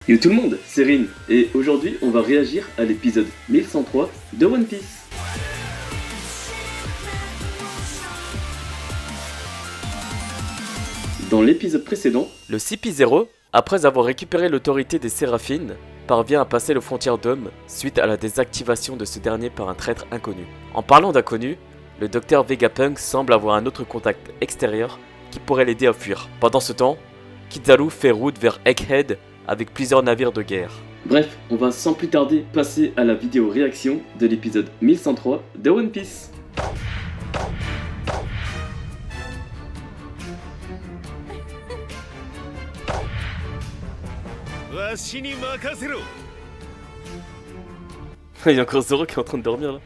Yo tout le monde, c'est Rin, et aujourd'hui on va réagir à l'épisode 1103 de One Piece. Dans l'épisode précédent, le CP0, après avoir récupéré l'autorité des Séraphines, parvient à passer les frontières d'hommes suite à la désactivation de ce dernier par un traître inconnu. En parlant d'inconnu, le docteur Vegapunk semble avoir un autre contact extérieur qui pourrait l'aider à fuir. Pendant ce temps, Kizaru fait route vers Egghead avec plusieurs navires de guerre. Bref, on va sans plus tarder passer à la vidéo réaction de l'épisode 1103 de One Piece. Il y a encore Zoro qui est en train de dormir là.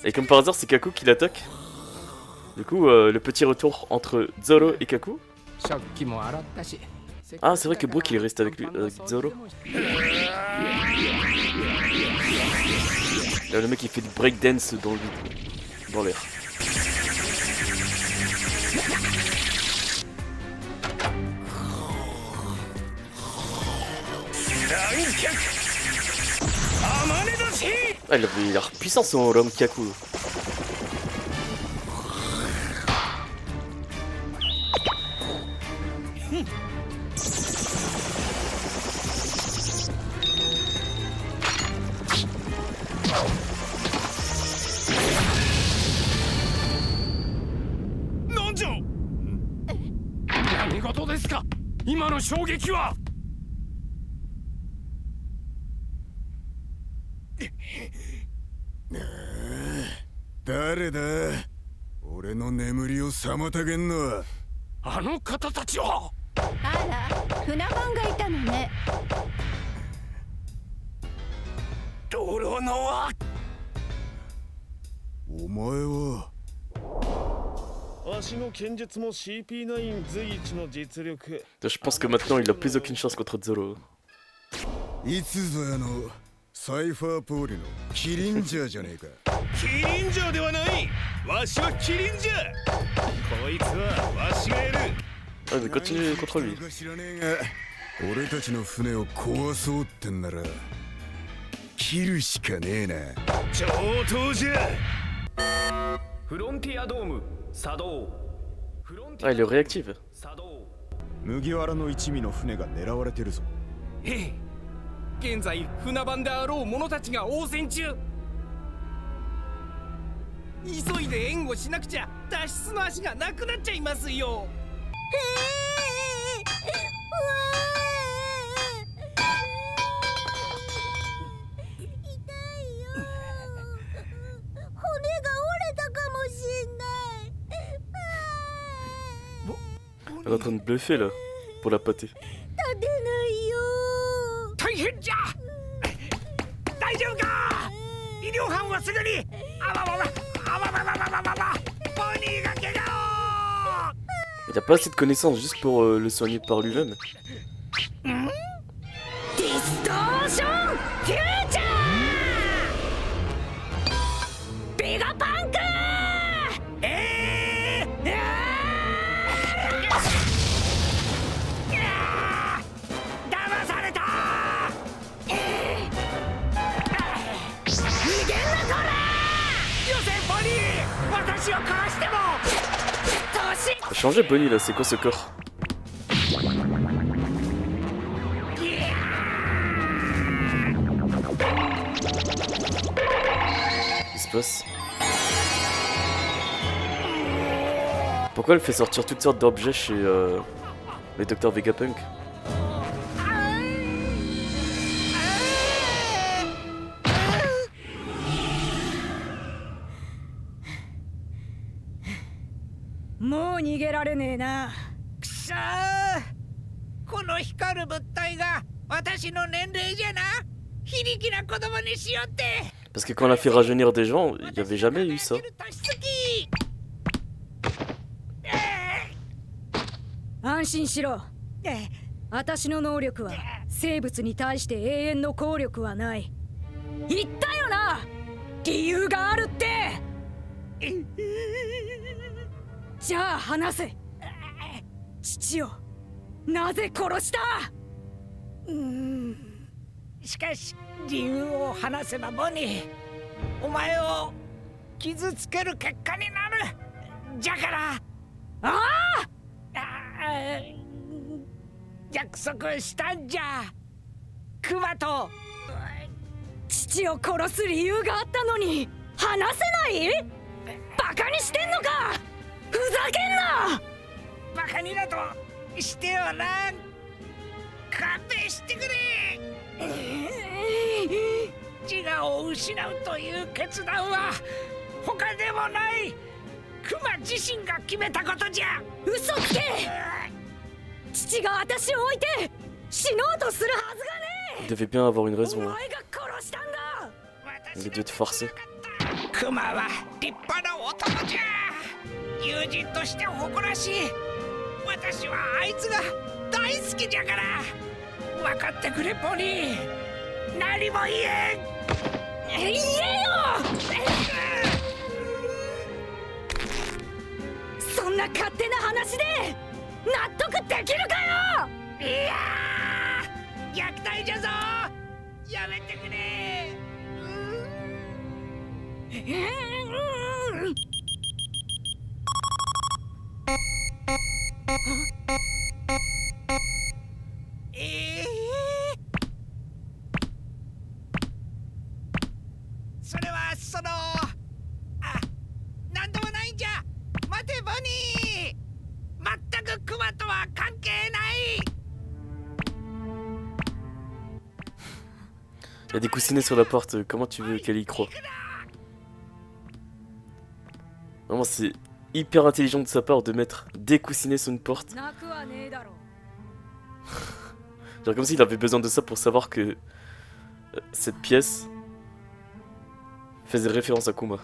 Et comme par hasard, c'est Kaku qui l'attaque. Du coup, le petit retour entre Zoro et Kaku. Ah, c'est vrai que Brook il reste avec lui, avec Zoro. Là, le mec il fait du breakdance dans le vide, dans l'air. Ah, il a l'air puissant son Rankaku. Je pense que maintenant il a plus aucune chance contre Zoro. サイファーポールのキリンジャーじゃねえか。キリンジャーではない。わしはキリンジャー。こいつはわしがやる。Ah, mais continue contre lui. 俺たちの船を壊そうってんなら切るしかねえな。上等じゃ。フロンティアドーム作動。Ah, il est réactive. 麦わらの一味の船が狙われてるぞ。へえ。現在船番であろう者たちが応戦中。急いで援護しなくちゃ脱出の足がなくなっちゃいますよ。Elle est en train de bluffer là, pour la pâter. 大変じゃ。大丈夫か。医療班はすぐに。ポニーが怪我を。Il a pas assez de connaissances juste pour le soigner par lui-même. ディストーションフューチャー。ベガパンク。騙された。逃げんなこれ。よせポニー。私を殺しても。Changez Bonnie là, c'est quoi ce corps? Qu'est-ce qui se passe? Pourquoi elle fait sortir toutes sortes d'objets chez le docteur Vegapunk?もう逃げられねえな。くそー。この光る物体が私の年齢じゃな。非力な子供にしよって。 Parce que quand on a fait rajeunir des gens, il n'y avait jamais eu ça. 安心しろ。私の能力は生物に対して永遠の効力はない。言ったよな。理由があるって。じゃあ話せ。父をなぜ殺した？しかし理由を話せばボニー、お前を傷つける結果になる。じゃから約束したんじゃ、クマと。父を殺す理由があったのに話せない？バカにしてんのか？ふざけんな！バカになどしてはな。勘弁してくれ。自我を失うという決断は他でもない。クマ自身が決めたことじゃ。嘘つけ！父が私を置いて死のうとするはずがねえ。 Il devait bien avoir une お raison. 前 Hein. が殺したんだ。 Il a dû être forcé. クマは立派な男じゃ。友人として誇らしい。私はあいつが大好きじゃから。分かってくれポニー。何も言えん。言えよ。そんな勝手な話で納得できるかよ。いやー、虐待じゃぞ。やめてくれ。それはなんでもないんじゃ。待てボニー、全くクマとは関係ない。 Il y a des coussinets sur la porte, comment tu veux qu'elle y croie? Vraiment, c'est hyper intelligent de sa part de mettre des coussinets sur une porte. 泣くはねえだろ。 Genre comme s'il avait besoin de ça pour savoir que cette pièce faisait référence à Kuma.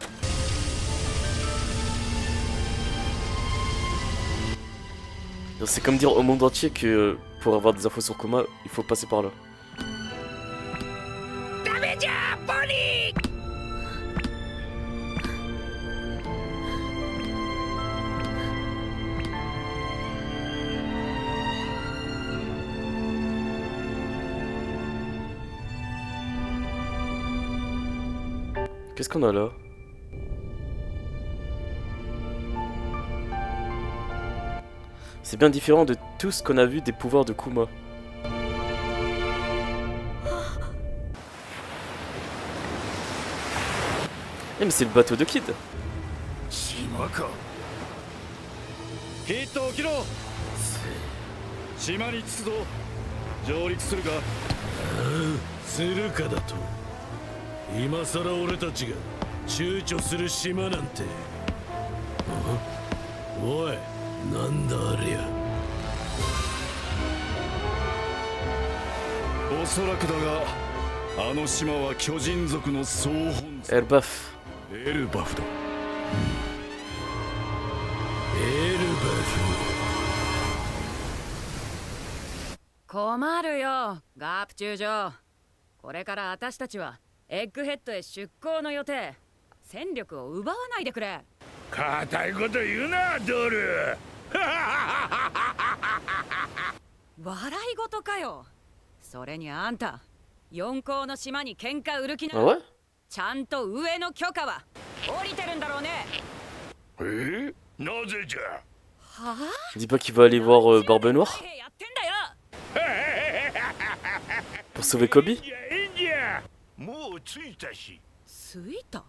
C'est comme dire au monde entier que pour avoir des infos sur Kuma, il faut passer par là. ダメじゃボニー。 Qu'est-ce qu'on a là? C'est bien différent de tout ce qu'on a vu des pouvoirs de Kuma. Eh mais c'est le bateau de Kid. 島か。ヒット起きろ。島に着くぞ。上陸するか。するかだと。今さら俺たちが躊躇する島なんて。おい、なんだありゃ。おそらくだが、あの島は巨人族の総本山。 Elbaf. エルバフだ。エルバ困るよ、ガープ中将。これから私たちはエッグヘッドへ出港の予定。戦力を奪わないでくれ。固いこと言うな、ドル。笑い事かよ。それにあんた、四皇の島に喧嘩売る気 Ah な ouais? ちゃんと上の許可は降りてるんだろうね。なぜじゃ。はあ Dis pas qu'il va aller voir Barbe Noire やってんだよ。 pour sauver Kobe? いいんじゃ。もう着いたし。ついた。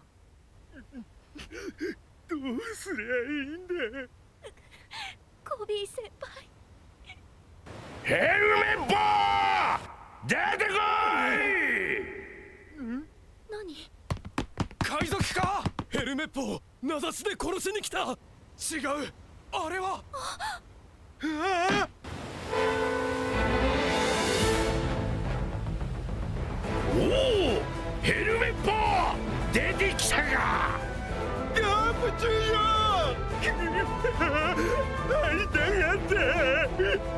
どうすりゃいいんだ。コビー先輩。ヘルメット出てこい。何？海賊か。ヘルメット名指しで殺しに来た。違う、あれは。おお、ヘルメット出てきたか。ガープ中将会いたがって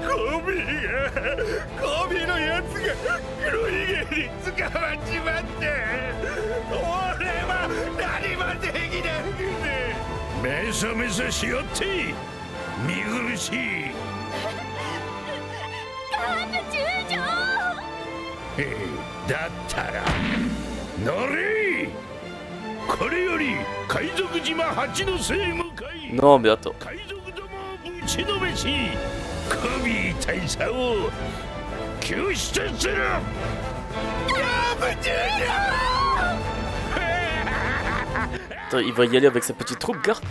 コビーのやつが黒ひげに捕まっちまって俺は何もできなくてメソメソしよって見苦しい。ガープ中将。だったら乗れ。これより海賊島八の瀬へ向かい Non, mais attends. 海賊どもをぶちのめしコビー大佐を救出する。Attends, il va y aller avec sa petite troupe, Garp?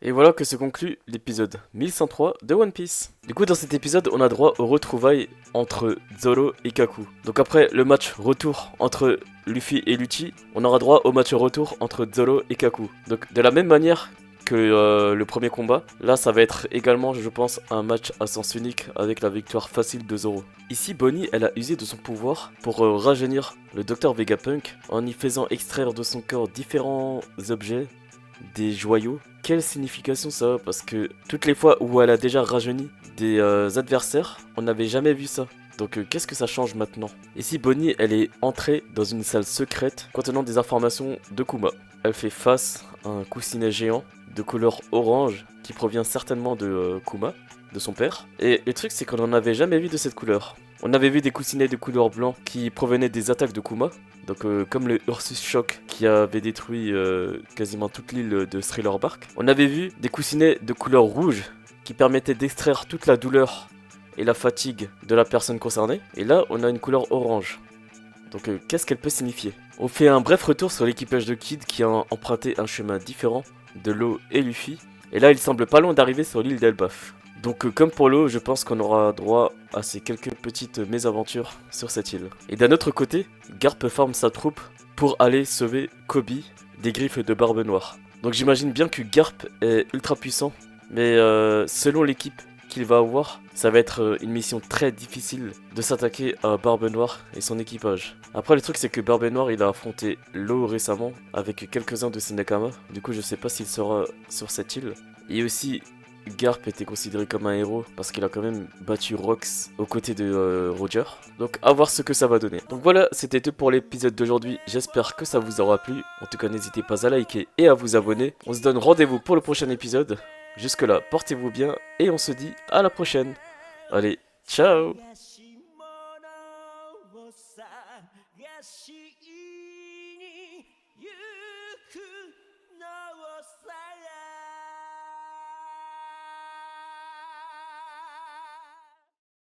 Et voilà que se conclut l'épisode 1103 de One Piece. Du coup, dans cet épisode, on a droit aux retrouvailles entre Zoro et Kaku. Donc après le match retour entre Luffy et Lucci, on aura droit au match retour entre Zoro et Kaku. Donc de la même manière que le premier combat, là ça va être également, je pense, un match à sens unique avec la victoire facile de Zoro. Ici, Bonnie, elle a usé de son pouvoir pour rajeunir le Dr Vegapunk en y faisant extraire de son corps différents objets, des joyaux. Quelle signification ça a? Parce que toutes les fois où elle a déjà rajeuni des adversaires, on n'avait jamais vu ça. Donc qu'est-ce que ça change maintenant? Ici, Bonnie, elle est entrée dans une salle secrète contenant des informations de Kuma. Elle fait face à un coussinet géant de couleur orange qui provient certainement de Kuma, de son père. Et le truc, c'est qu'on n'en avait jamais vu de cette couleur. On avait vu des coussinets de couleur blanc qui provenaient des attaques de Kuma. Donc comme le Ursus Shock qui avait détruit quasiment toute l'île de Thriller Bark. On avait vu des coussinets de couleur rouge qui permettaient d'extraire toute la douleur et la fatigue de la personne concernée. Et là, on a une couleur orange. Donc qu'est-ce qu'elle peut signifier? On fait un bref retour sur l'équipage de Kid qui a emprunté un chemin différent de Law et Luffy. Et là, il semble pas loin d'arriver sur l'île d'Elbaf. Donc comme pour Law, je pense qu'on aura droit à ces quelques petites mésaventures sur cette île. Et d'un autre côté, Garp forme sa troupe pour aller sauver Koby des griffes de Barbe Noire. Donc j'imagine bien que Garp est ultra puissant, mais selon l'équipe qu'il va avoir, ça va être une mission très difficile de s'attaquer à Barbe Noire et son équipage. Après le truc c'est que Barbe Noire il a affronté Law récemment avec quelques-uns de ses Nakama, du coup je sais pas s'il sera sur cette île. Et aussi Garp était considéré comme un héros parce qu'il a quand même battu Rox aux côtés de Roger. Donc à voir ce que ça va donner. Donc voilà, c'était tout pour l'épisode d'aujourd'hui. J'espère que ça vous aura plu. En tout cas, n'hésitez pas à liker et à vous abonner. On se donne rendez-vous pour le prochain épisode. Jusque là, portez-vous bien et on se dit à la prochaine. Allez, ciao! しいに行くの